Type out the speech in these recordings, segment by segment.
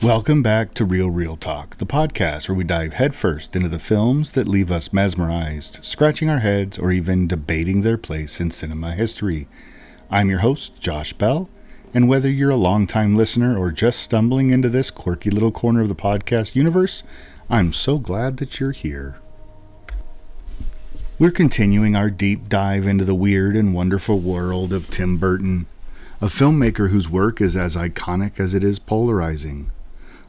Welcome back to Real Talk, the podcast where we dive headfirst into the films that leave us mesmerized, scratching our heads, or even debating their place in cinema history. I'm your host, Josh Bell, and whether you're a longtime listener or just stumbling into this quirky little corner of the podcast universe, I'm so glad that you're here. We're continuing our deep dive into the weird and wonderful world of Tim Burton, a filmmaker whose work is as iconic as it is polarizing.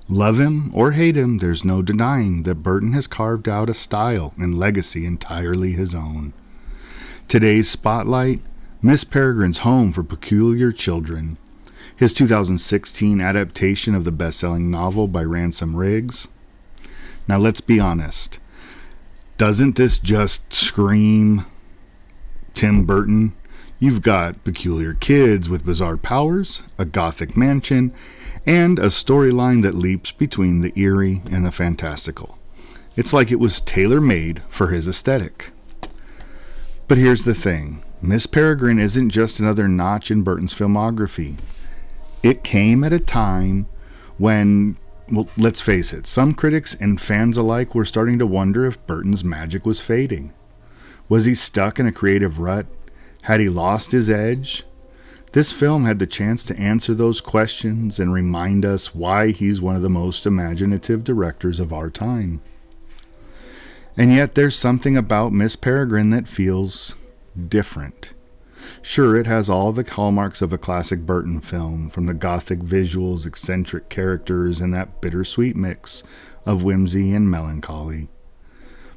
Love him or hate him, there's no denying that Burton has carved out a style and legacy entirely his own. Today's spotlight, Miss Peregrine's Home for Peculiar Children, his 2016 adaptation of the best-selling novel by Ransom Riggs. Now let's be honest, doesn't this just scream Tim Burton? You've got peculiar kids with bizarre powers, a gothic mansion, and a storyline that leaps between the eerie and the fantastical. It's like it was tailor-made for his aesthetic. But here's the thing. Miss Peregrine isn't just another notch in Burton's filmography. It came at a time when, well, let's face it, some critics and fans alike were starting to wonder if Burton's magic was fading. Was he stuck in a creative rut? Had he lost his edge? This film had the chance to answer those questions and remind us why he's one of the most imaginative directors of our time. And yet there's something about Miss Peregrine that feels different. Sure, it has all the hallmarks of a classic Burton film, from the gothic visuals, eccentric characters, and that bittersweet mix of whimsy and melancholy.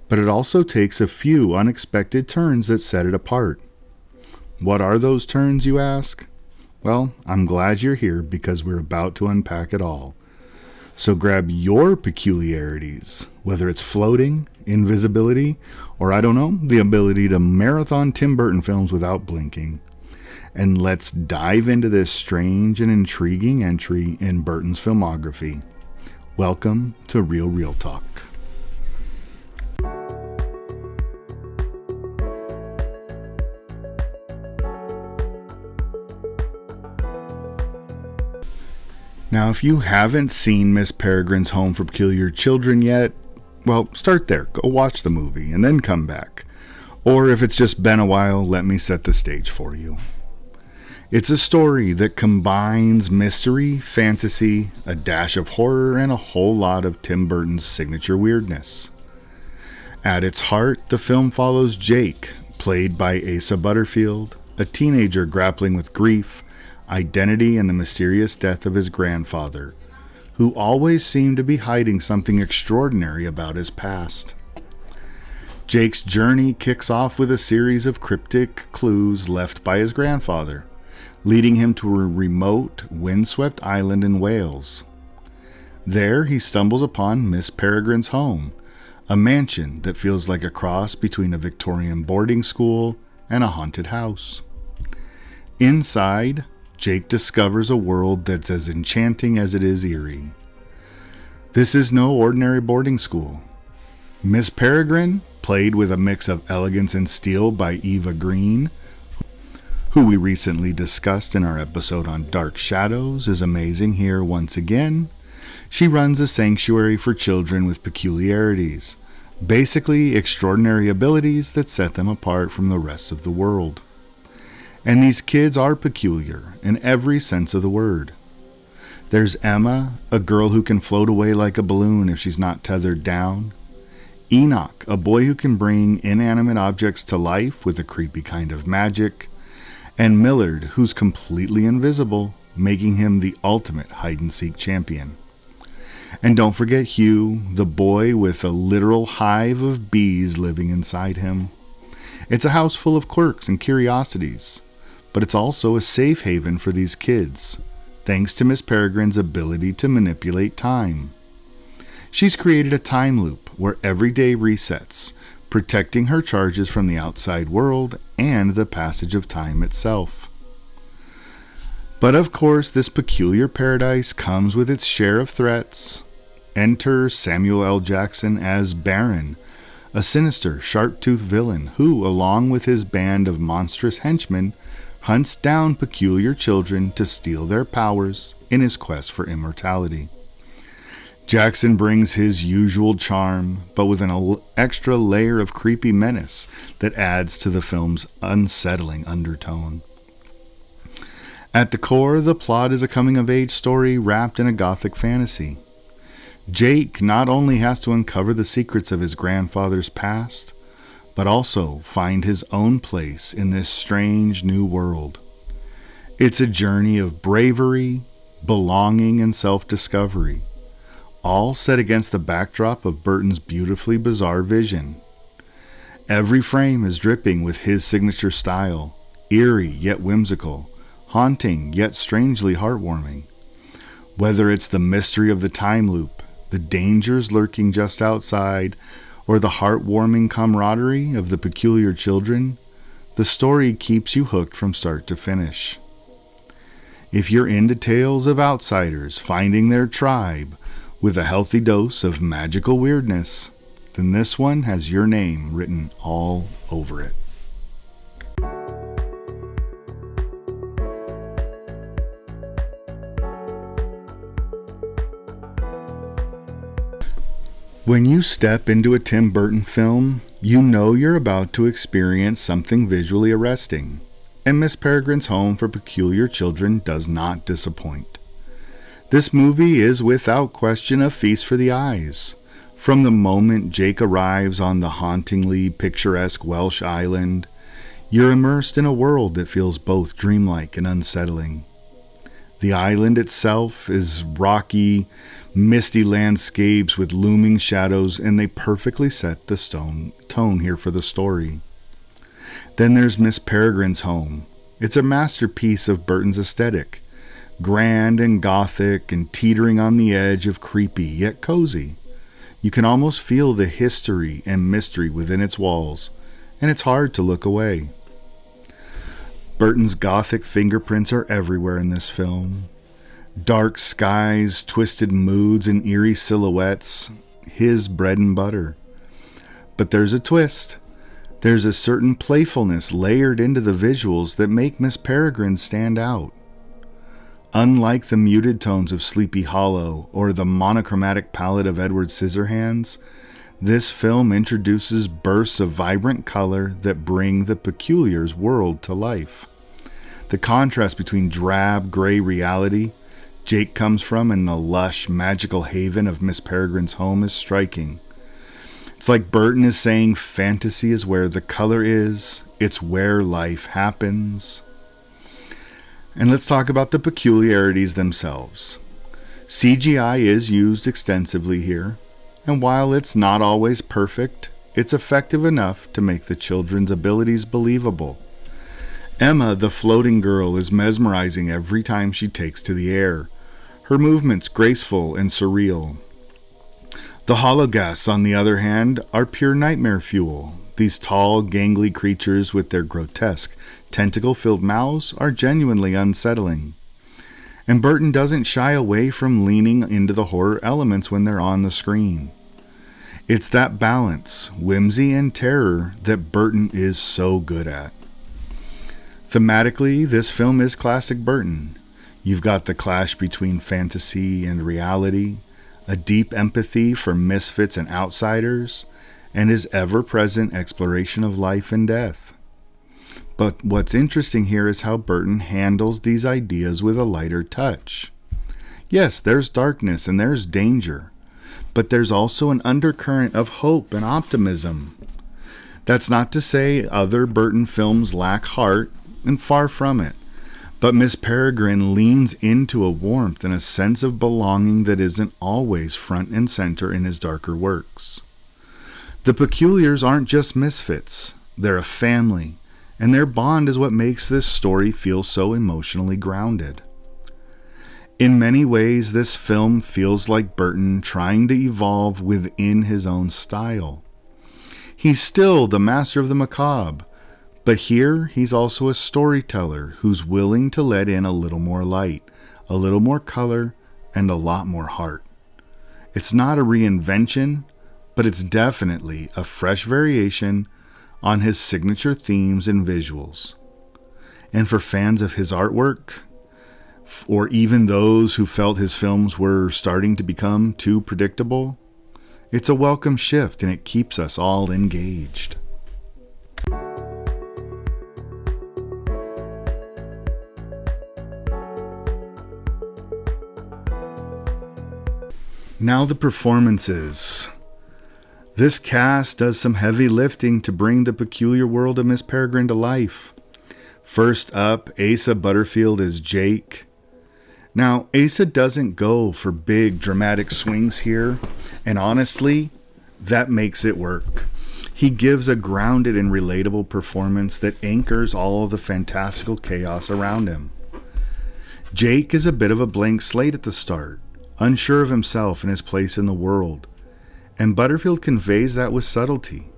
But it also takes a few unexpected turns that set it apart. What are those turns, you ask? Well, I'm glad you're here because we're about to unpack it all. So grab your peculiarities, whether it's floating, invisibility, or I don't know, the ability to marathon Tim Burton films without blinking. And let's dive into this strange and intriguing entry in Burton's filmography. Welcome to Real Talk. Now, if you haven't seen Miss Peregrine's Home for Peculiar Children yet, well, start there. Go watch the movie and then come back. Or if it's just been a while, let me set the stage for you. It's a story that combines mystery, fantasy, a dash of horror, and a whole lot of Tim Burton's signature weirdness. At its heart, the film follows Jake, played by Asa Butterfield, a teenager grappling with grief, identity, and the mysterious death of his grandfather, who always seemed to be hiding something extraordinary about his past. Jake's journey kicks off with a series of cryptic clues left by his grandfather, leading him to a remote, windswept island in Wales. There he stumbles upon Miss Peregrine's home, a mansion that feels like a cross between a Victorian boarding school and a haunted house. Inside, Jake discovers a world that's as enchanting as it is eerie. This is no ordinary boarding school. Miss Peregrine, played with a mix of elegance and steel by Eva Green, who we recently discussed in our episode on Dark Shadows, is amazing here once again. She runs a sanctuary for children with peculiarities, basically extraordinary abilities that set them apart from the rest of the world. And these kids are peculiar in every sense of the word. There's Emma, a girl who can float away like a balloon if she's not tethered down. Enoch, a boy who can bring inanimate objects to life with a creepy kind of magic. And Millard, who's completely invisible, making him the ultimate hide-and-seek champion. And don't forget Hugh, the boy with a literal hive of bees living inside him. It's a house full of quirks and curiosities, but it's also a safe haven for these kids, thanks to Miss Peregrine's ability to manipulate time. She's created a time loop where every day resets, protecting her charges from the outside world and the passage of time itself. But of course, this peculiar paradise comes with its share of threats. Enter Samuel L. Jackson as Baron, a sinister, sharp-toothed villain who, along with his band of monstrous henchmen, hunts down peculiar children to steal their powers in his quest for immortality. Jackson brings his usual charm, but with an extra layer of creepy menace that adds to the film's unsettling undertone. At the core, the plot is a coming-of-age story wrapped in a gothic fantasy. Jake not only has to uncover the secrets of his grandfather's past, but also find his own place in this strange new world. It's a journey of bravery, belonging, and self-discovery, all set against the backdrop of Burton's beautifully bizarre vision. Every frame is dripping with his signature style, eerie yet whimsical, haunting yet strangely heartwarming. Whether it's the mystery of the time loop, the dangers lurking just outside, or the heartwarming camaraderie of the peculiar children, the story keeps you hooked from start to finish. If you're into tales of outsiders finding their tribe with a healthy dose of magical weirdness, then this one has your name written all over it. When you step into a Tim Burton film, you know you're about to experience something visually arresting, and Miss Peregrine's Home for Peculiar Children does not disappoint. This movie is without question a feast for the eyes. From the moment Jake arrives on the hauntingly picturesque Welsh island, you're immersed in a world that feels both dreamlike and unsettling. The island itself is rocky, misty landscapes with looming shadows, and they perfectly set the tone here for the story. Then there's Miss Peregrine's Home. It's a masterpiece of Burton's aesthetic, grand and gothic and teetering on the edge of creepy yet cozy. You can almost feel the history and mystery within its walls, and it's hard to look away. Burton's gothic fingerprints are everywhere in this film. Dark skies, twisted moods, and eerie silhouettes, his bread and butter. But there's a twist. There's a certain playfulness layered into the visuals that make Miss Peregrine stand out. Unlike the muted tones of Sleepy Hollow or the monochromatic palette of Edward Scissorhands, this film introduces bursts of vibrant color that bring the Peculiar's world to life. The contrast between drab, gray reality Jake comes from and the lush, magical haven of Miss Peregrine's Home is striking. It's like Burton is saying fantasy is where the color is, it's where life happens. And let's talk about the peculiarities themselves. CGI is used extensively here, and while it's not always perfect, it's effective enough to make the children's abilities believable. Emma, the floating girl, is mesmerizing every time she takes to the air, her movements graceful and surreal. The hologhasts, on the other hand, are pure nightmare fuel. These tall, gangly creatures with their grotesque, tentacle-filled mouths are genuinely unsettling. And Burton doesn't shy away from leaning into the horror elements when they're on the screen. It's that balance, whimsy and terror, that Burton is so good at. Thematically, this film is classic Burton. You've got the clash between fantasy and reality, a deep empathy for misfits and outsiders, and his ever-present exploration of life and death. But what's interesting here is how Burton handles these ideas with a lighter touch. Yes, there's darkness and there's danger, but there's also an undercurrent of hope and optimism. That's not to say other Burton films lack heart, and far from it. But Miss Peregrine leans into a warmth and a sense of belonging that isn't always front and center in his darker works. The Peculiars aren't just misfits, they're a family, and their bond is what makes this story feel so emotionally grounded. In many ways, this film feels like Burton trying to evolve within his own style. He's still the master of the macabre, but here he's also a storyteller who's willing to let in a little more light, a little more color, and a lot more heart. It's not a reinvention, but it's definitely a fresh variation on his signature themes and visuals. And for fans of his artwork, or even those who felt his films were starting to become too predictable. It's a welcome shift, and it keeps us all engaged. Now the performances. This cast does some heavy lifting to bring the peculiar world of Miss Peregrine to life. First up, Asa Butterfield as Jake. Now, Asa doesn't go for big dramatic swings here, and honestly, that makes it work. He gives a grounded and relatable performance that anchors all of the fantastical chaos around him. Jake is a bit of a blank slate at the start, unsure of himself and his place in the world, and Butterfield conveys that with subtlety.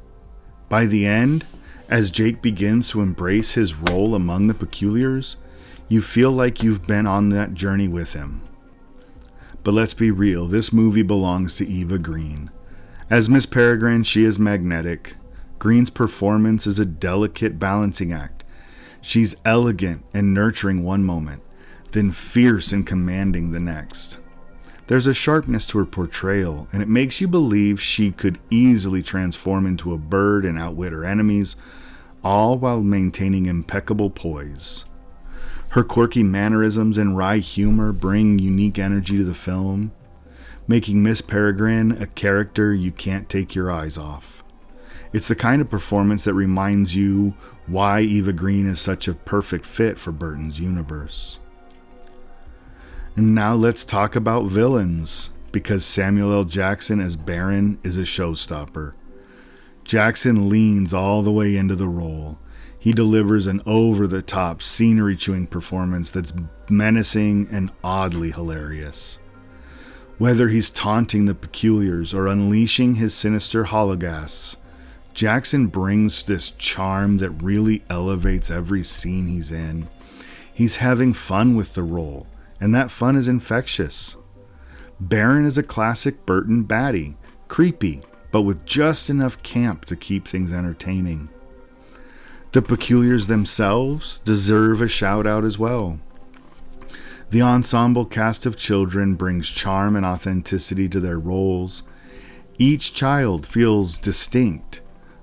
By the end, as Jake begins to embrace his role among the peculiars, you feel like you've been on that journey with him. But let's be real, this movie belongs to Eva Green. As Miss Peregrine, she is magnetic. Green's performance is a delicate balancing act. She's elegant and nurturing one moment, then fierce and commanding the next. There's a sharpness to her portrayal, and it makes you believe she could easily transform into a bird and outwit her enemies, all while maintaining impeccable poise. Her quirky mannerisms and wry humor bring unique energy to the film, making Miss Peregrine a character you can't take your eyes off. It's the kind of performance that reminds you why Eva Green is such a perfect fit for Burton's universe. And now let's talk about villains, because Samuel L. Jackson as Baron is a showstopper. Jackson leans all the way into the role. He delivers an over-the-top, scenery-chewing performance that's menacing and oddly hilarious. Whether he's taunting the peculiars or unleashing his sinister hologasts, Jackson brings this charm that really elevates every scene he's in. He's having fun with the role, and that fun is infectious. Baron is a classic Burton baddie, creepy, but with just enough camp to keep things entertaining. The peculiars themselves deserve a shout out as well. The ensemble cast of children brings charm and authenticity to their roles. Each child feels distinct,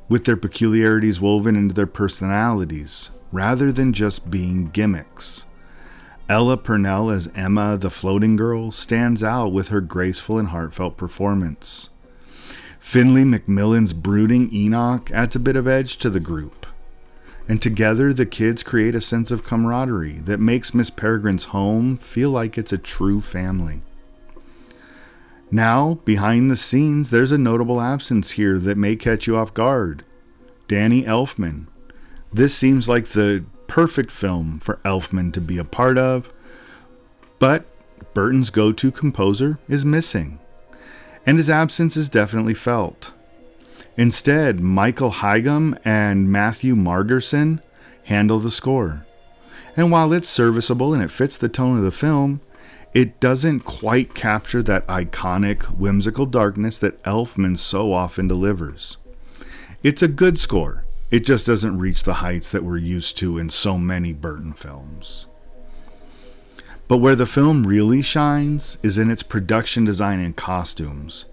with their peculiarities woven into their personalities, rather than just being gimmicks. Ella Purnell as Emma, the floating girl, stands out with her graceful and heartfelt performance. Finley McMillan's brooding Enoch adds a bit of edge to the group. And together, the kids create a sense of camaraderie that makes Miss Peregrine's home feel like it's a true family. Now, behind the scenes, there's a notable absence here that may catch you off guard. Danny Elfman. This seems like the perfect film for Elfman to be a part of, but Burton's go-to composer is missing, and his absence is definitely felt. Instead, Michael Higham and Matthew Margerson handle the score. And while it's serviceable and it fits the tone of the film, it doesn't quite capture that iconic, whimsical darkness that Elfman so often delivers. It's a good score. It just doesn't reach the heights that we're used to in so many Burton films. But where the film really shines is in its production design and costumes.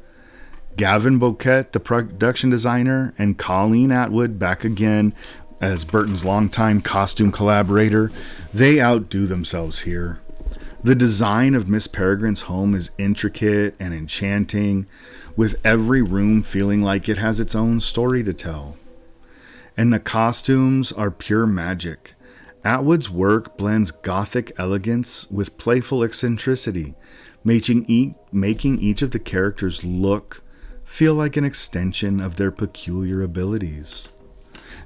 Gavin Bouquet, the production designer, and Colleen Atwood, back again as Burton's longtime costume collaborator, they outdo themselves here. The design of Miss Peregrine's home is intricate and enchanting, with every room feeling like it has its own story to tell. And the costumes are pure magic. Atwood's work blends gothic elegance with playful eccentricity, making each of the characters feel like an extension of their peculiar abilities.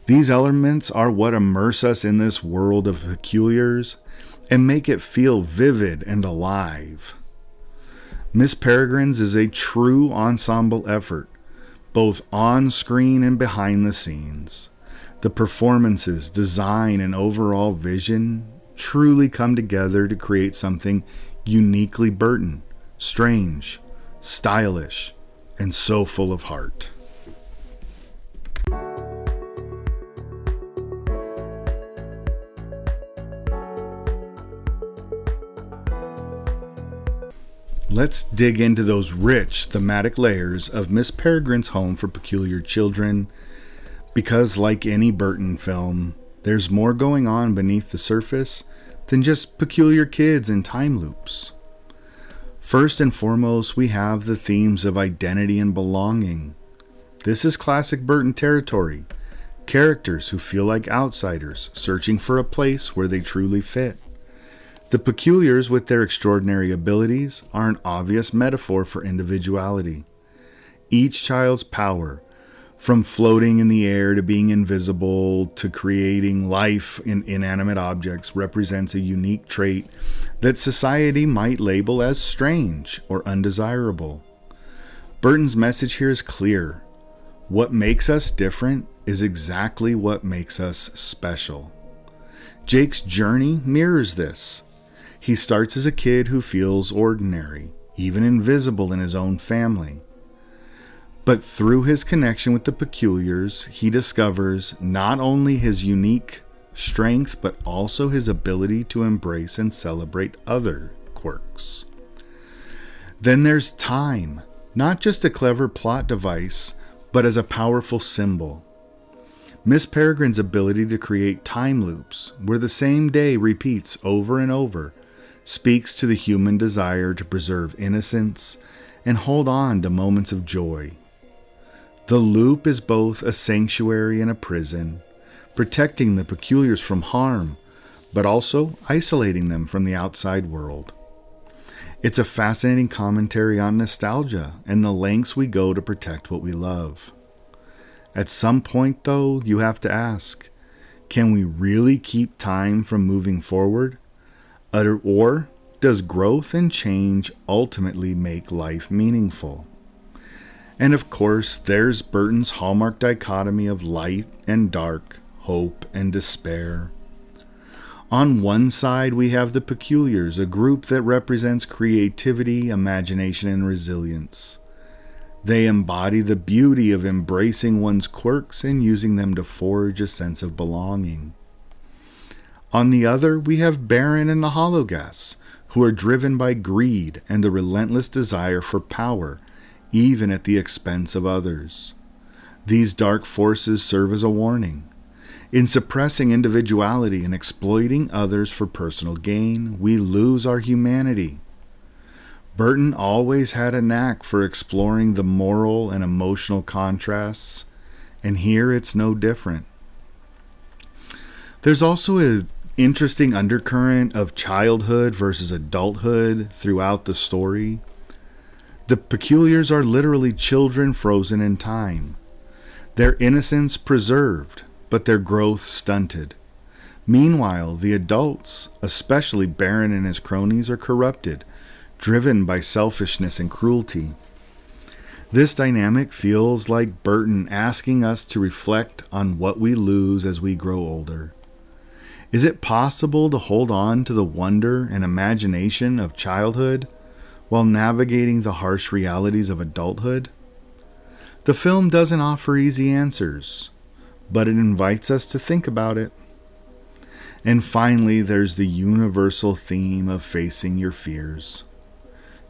These elements are what immerse us in this world of peculiars and make it feel vivid and alive. Miss Peregrine's is a true ensemble effort, both on screen and behind the scenes. The performances, design, and overall vision truly come together to create something uniquely Burton, strange, stylish, and so full of heart. Let's dig into those rich thematic layers of Miss Peregrine's Home for Peculiar Children, because like any Burton film, there's more going on beneath the surface than just peculiar kids and time loops. First and foremost, we have the themes of identity and belonging. This is classic Burton territory. Characters who feel like outsiders, searching for a place where they truly fit. The peculiars, with their extraordinary abilities, are an obvious metaphor for individuality. Each child's power, from floating in the air to being invisible to creating life in inanimate objects, represents a unique trait that society might label as strange or undesirable. Burton's message here is clear. What makes us different is exactly what makes us special. Jake's journey mirrors this. He starts as a kid who feels ordinary, even invisible in his own family. But through his connection with the peculiars, he discovers not only his unique strength, but also his ability to embrace and celebrate other quirks. Then there's time, not just a clever plot device, but as a powerful symbol. Miss Peregrine's ability to create time loops, where the same day repeats over and over, speaks to the human desire to preserve innocence and hold on to moments of joy. The loop is both a sanctuary and a prison, protecting the peculiars from harm, but also isolating them from the outside world. It's a fascinating commentary on nostalgia and the lengths we go to protect what we love. At some point, though, you have to ask, can we really keep time from moving forward? Or does growth and change ultimately make life meaningful? And of course, there's Burton's hallmark dichotomy of light and dark, hope and despair. On one side, we have the peculiars, a group that represents creativity, imagination, and resilience. They embody the beauty of embracing one's quirks and using them to forge a sense of belonging. On the other, we have Baron and the Hologass, who are driven by greed and the relentless desire for power, even at the expense of others. These dark forces serve as a warning. In suppressing individuality and exploiting others for personal gain, we lose our humanity. Burton always had a knack for exploring the moral and emotional contrasts, and here it's no different. There's also an interesting undercurrent of childhood versus adulthood throughout the story. The peculiars are literally children frozen in time, their innocence preserved, but their growth stunted. Meanwhile, the adults, especially Baron and his cronies, are corrupted, driven by selfishness and cruelty. This dynamic feels like Burton asking us to reflect on what we lose as we grow older. Is it possible to hold on to the wonder and imagination of childhood while navigating the harsh realities of adulthood? The film doesn't offer easy answers, but it invites us to think about it. And finally, there's the universal theme of facing your fears.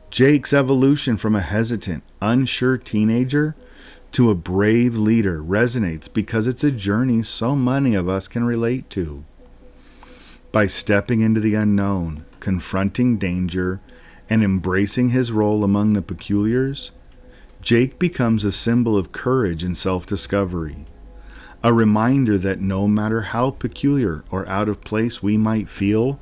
Jake's evolution from a hesitant, unsure teenager to a brave leader resonates because it's a journey so many of us can relate to. By stepping into the unknown, confronting danger, and embracing his role among the peculiars, Jake becomes a symbol of courage and self-discovery, a reminder that no matter how peculiar or out of place we might feel,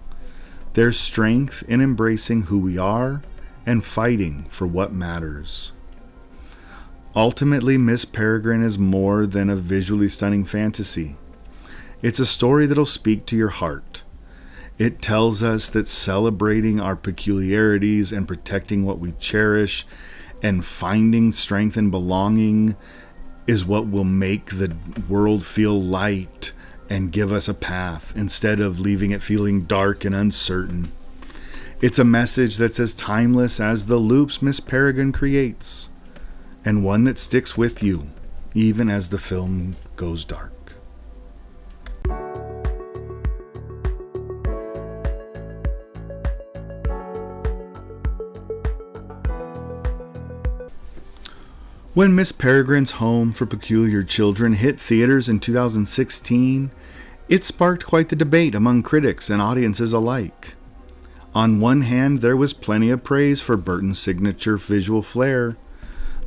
there's strength in embracing who we are and fighting for what matters. Ultimately, Miss Peregrine is more than a visually stunning fantasy. It's a story that'll speak to your heart. It tells us that celebrating our peculiarities and protecting what we cherish and finding strength and belonging is what will make the world feel light and give us a path instead of leaving it feeling dark and uncertain. It's a message that's as timeless as the loops Miss Peregrine creates, and one that sticks with you even as the film goes dark. When Miss Peregrine's Home for Peculiar Children hit theaters in 2016, it sparked quite the debate among critics and audiences alike. On one hand, there was plenty of praise for Burton's signature visual flair.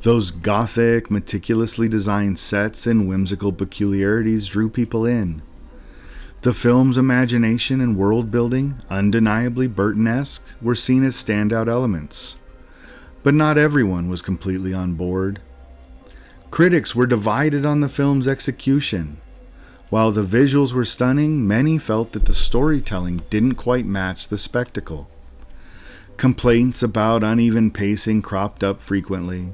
Those gothic, meticulously designed sets and whimsical peculiarities drew people in. The film's imagination and world building, undeniably Burton-esque, were seen as standout elements. But not everyone was completely on board. Critics were divided on the film's execution. While the visuals were stunning, many felt that the storytelling didn't quite match the spectacle. Complaints about uneven pacing cropped up frequently,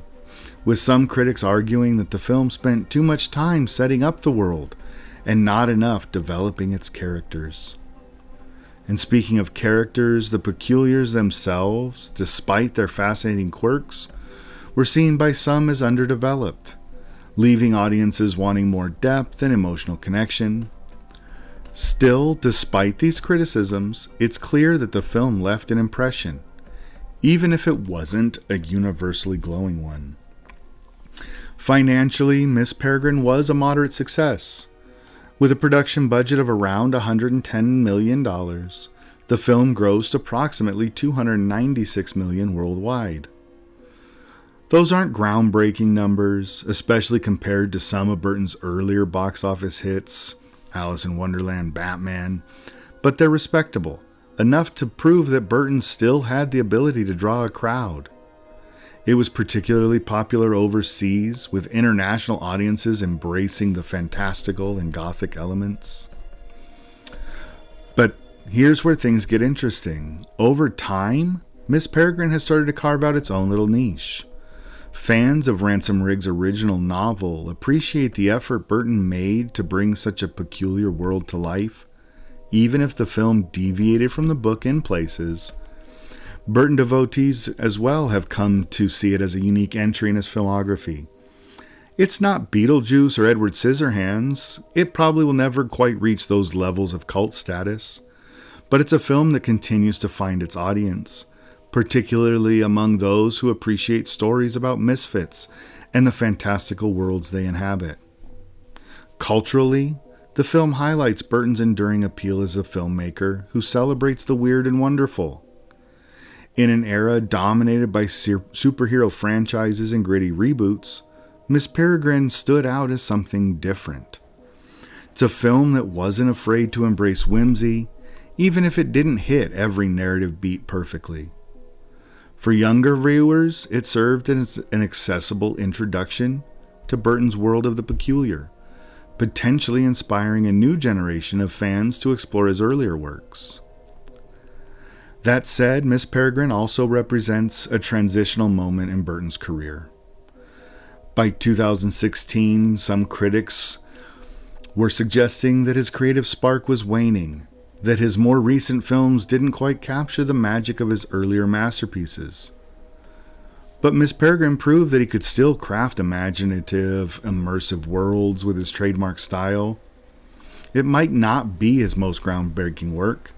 with some critics arguing that the film spent too much time setting up the world and not enough developing its characters. And speaking of characters, the peculiars themselves, despite their fascinating quirks, were seen by some as underdeveloped, leaving audiences wanting more depth and emotional connection. Still, despite these criticisms, it's clear that the film left an impression, even if it wasn't a universally glowing one. Financially, Miss Peregrine was a moderate success. With a production budget of around $110 million, the film grossed approximately $296 million worldwide. Those aren't groundbreaking numbers, especially compared to some of Burton's earlier box office hits, Alice in Wonderland, Batman, but they're respectable, enough to prove that Burton still had the ability to draw a crowd. It was particularly popular overseas, with international audiences embracing the fantastical and gothic elements. But here's where things get interesting. Over time, Miss Peregrine has started to carve out its own little niche. Fans of Ransom Riggs' original novel appreciate the effort Burton made to bring such a peculiar world to life, even if the film deviated from the book in places. Burton devotees as well have come to see it as a unique entry in his filmography. It's not Beetlejuice or Edward Scissorhands. It probably will never quite reach those levels of cult status, but it's a film that continues to find its audience, particularly among those who appreciate stories about misfits and the fantastical worlds they inhabit. Culturally, the film highlights Burton's enduring appeal as a filmmaker who celebrates the weird and wonderful. In an era dominated by superhero franchises and gritty reboots, Miss Peregrine stood out as something different. It's a film that wasn't afraid to embrace whimsy, even if it didn't hit every narrative beat perfectly. For younger viewers, it served as an accessible introduction to Burton's world of the peculiar, potentially inspiring a new generation of fans to explore his earlier works. That said, Miss Peregrine also represents a transitional moment in Burton's career. By 2016, some critics were suggesting that his creative spark was waning, that his more recent films didn't quite capture the magic of his earlier masterpieces. But Miss Peregrine proved that he could still craft imaginative, immersive worlds with his trademark style. It might not be his most groundbreaking work,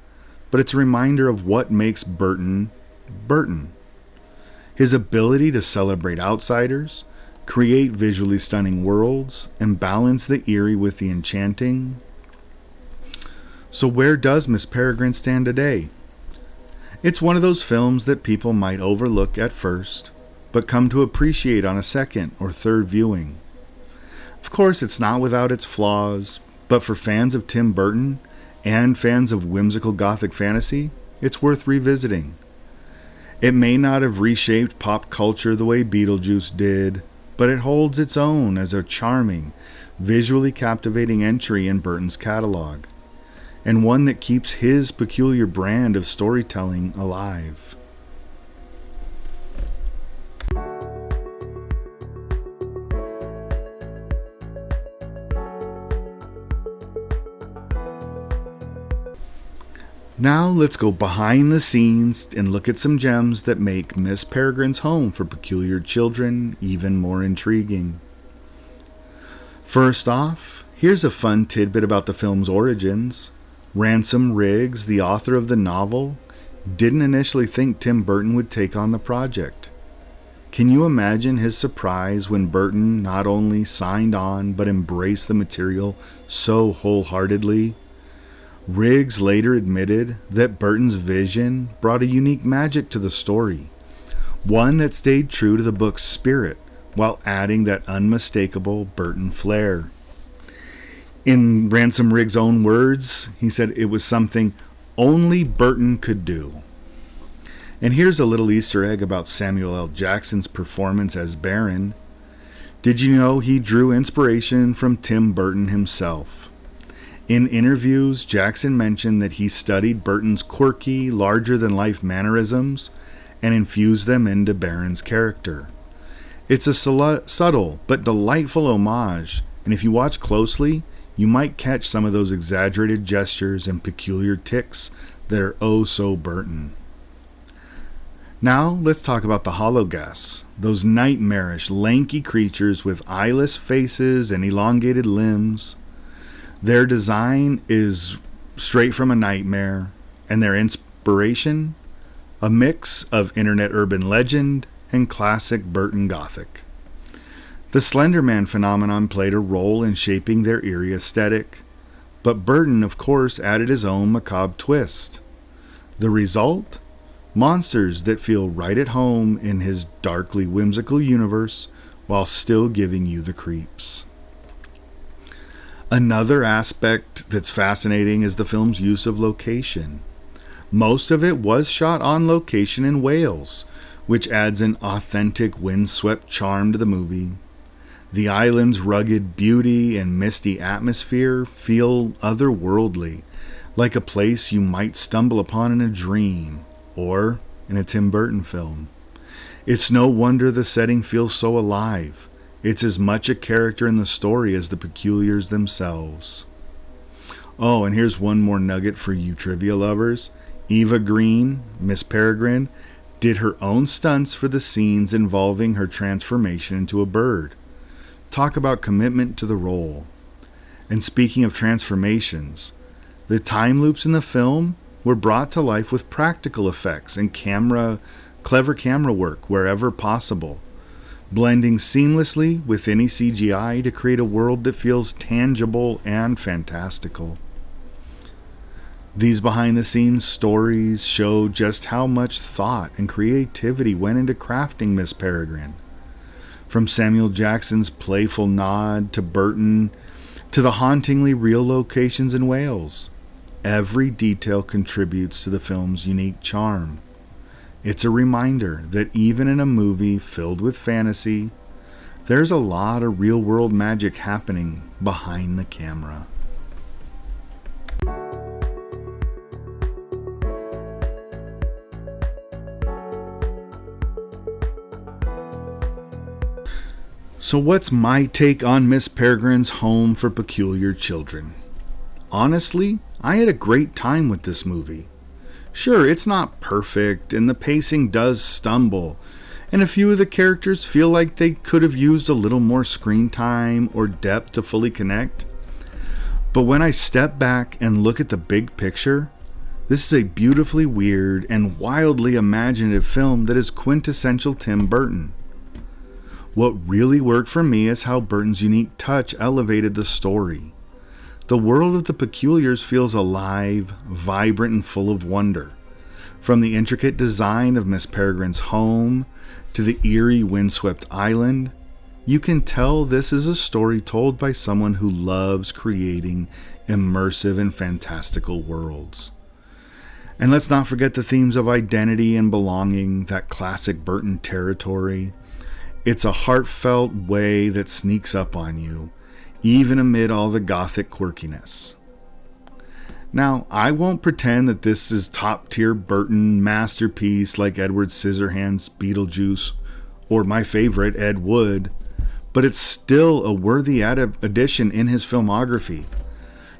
but it's a reminder of what makes Burton, Burton. His ability to celebrate outsiders, create visually stunning worlds, and balance the eerie with the enchanting. So where does Miss Peregrine stand today? It's one of those films that people might overlook at first, but come to appreciate on a second or third viewing. Of course, it's not without its flaws, but for fans of Tim Burton and fans of whimsical gothic fantasy, it's worth revisiting. It may not have reshaped pop culture the way Beetlejuice did, but it holds its own as a charming, visually captivating entry in Burton's catalog, and one that keeps his peculiar brand of storytelling alive. Now let's go behind the scenes and look at some gems that make Miss Peregrine's Home for Peculiar Children even more intriguing. First off, here's a fun tidbit about the film's origins. Ransom Riggs, the author of the novel, didn't initially think Tim Burton would take on the project. Can you imagine his surprise when Burton not only signed on but embraced the material so wholeheartedly? Riggs later admitted that Burton's vision brought a unique magic to the story, one that stayed true to the book's spirit while adding that unmistakable Burton flair. In Ransom Riggs' own words, he said it was something only Burton could do. And here's a little Easter egg about Samuel L. Jackson's performance as Baron. Did you know he drew inspiration from Tim Burton himself? In interviews, Jackson mentioned that he studied Burton's quirky, larger-than-life mannerisms and infused them into Baron's character. It's a subtle but delightful homage, and if you watch closely, you might catch some of those exaggerated gestures and peculiar tics that are oh so Burton. Now, let's talk about the hologhasts, those nightmarish, lanky creatures with eyeless faces and elongated limbs. Their design is straight from a nightmare, and their inspiration, a mix of internet urban legend and classic Burton Gothic. The Slender Man phenomenon played a role in shaping their eerie aesthetic, but Burton, of course, added his own macabre twist. The result? Monsters that feel right at home in his darkly whimsical universe while still giving you the creeps. Another aspect that's fascinating is the film's use of location. Most of it was shot on location in Wales, which adds an authentic windswept charm to the movie. The island's rugged beauty and misty atmosphere feel otherworldly, like a place you might stumble upon in a dream or in a Tim Burton film. It's no wonder the setting feels so alive. It's as much a character in the story as the peculiars themselves. Oh, and here's one more nugget for you trivia lovers. Eva Green, Miss Peregrine, did her own stunts for the scenes involving her transformation into a bird. Talk about commitment to the role. And speaking of transformations, the time loops in the film were brought to life with practical effects and clever camera work wherever possible, blending seamlessly with any CGI to create a world that feels tangible and fantastical. These behind-the-scenes stories show just how much thought and creativity went into crafting Miss Peregrine. From Samuel Jackson's playful nod to Burton to the hauntingly real locations in Wales, every detail contributes to the film's unique charm. It's a reminder that even in a movie filled with fantasy, there's a lot of real-world magic happening behind the camera. So what's my take on Miss Peregrine's Home for Peculiar Children? Honestly, I had a great time with this movie. Sure, it's not perfect, and the pacing does stumble, and a few of the characters feel like they could have used a little more screen time or depth to fully connect. But when I step back and look at the big picture, this is a beautifully weird and wildly imaginative film that is quintessential Tim Burton. What really worked for me is how Burton's unique touch elevated the story. The world of the Peculiars feels alive, vibrant, and full of wonder. From the intricate design of Miss Peregrine's home to the eerie windswept island, you can tell this is a story told by someone who loves creating immersive and fantastical worlds. And let's not forget the themes of identity and belonging, that classic Burton territory. It's a heartfelt way that sneaks up on you, even amid all the gothic quirkiness. Now, I won't pretend that this is top-tier Burton masterpiece like Edward Scissorhands' Beetlejuice or my favorite, Ed Wood, but it's still a worthy addition in his filmography.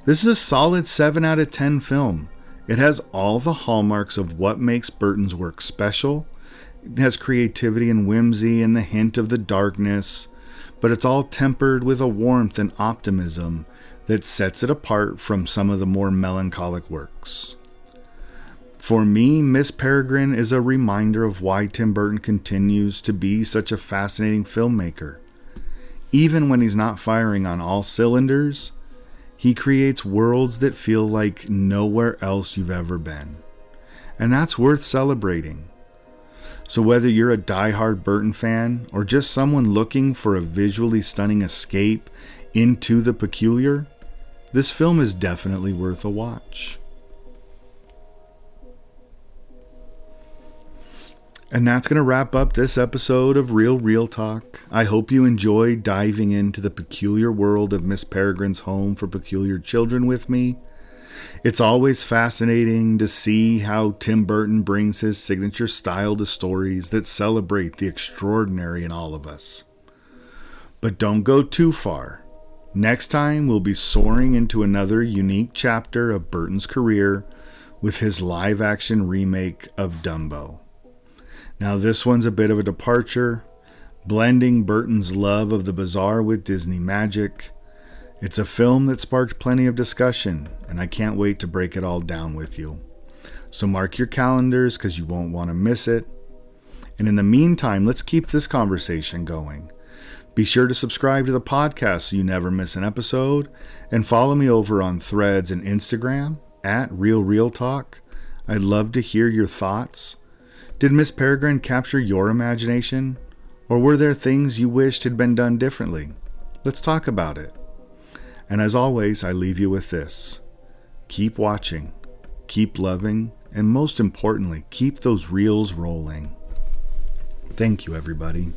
This is a solid 7 out of 10 film. It has all the hallmarks of what makes Burton's work special. It has creativity and whimsy and the hint of the darkness, but it's all tempered with a warmth and optimism that sets it apart from some of the more melancholic works. For me, Miss Peregrine is a reminder of why Tim Burton continues to be such a fascinating filmmaker. Even when he's not firing on all cylinders, he creates worlds that feel like nowhere else you've ever been. And that's worth celebrating. So whether you're a diehard Burton fan or just someone looking for a visually stunning escape into the peculiar, this film is definitely worth a watch. And that's going to wrap up this episode of Real Talk. I hope you enjoyed diving into the peculiar world of Miss Peregrine's Home for Peculiar Children with me. It's always fascinating to see how Tim Burton brings his signature style to stories that celebrate the extraordinary in all of us. But don't go too far. Next time, we'll be soaring into another unique chapter of Burton's career with his live-action remake of Dumbo. Now this one's a bit of a departure, blending Burton's love of the bizarre with Disney magic. It's a film that sparked plenty of discussion, and I can't wait to break it all down with you. So mark your calendars because you won't want to miss it. And in the meantime, let's keep this conversation going. Be sure to subscribe to the podcast so you never miss an episode, and follow me over on Threads and Instagram at Real Talk. I'd love to hear your thoughts. Did Miss Peregrine capture your imagination? Or were there things you wished had been done differently? Let's talk about it. And as always, I leave you with this. Keep watching, keep loving, and most importantly, keep those reels rolling. Thank you, everybody.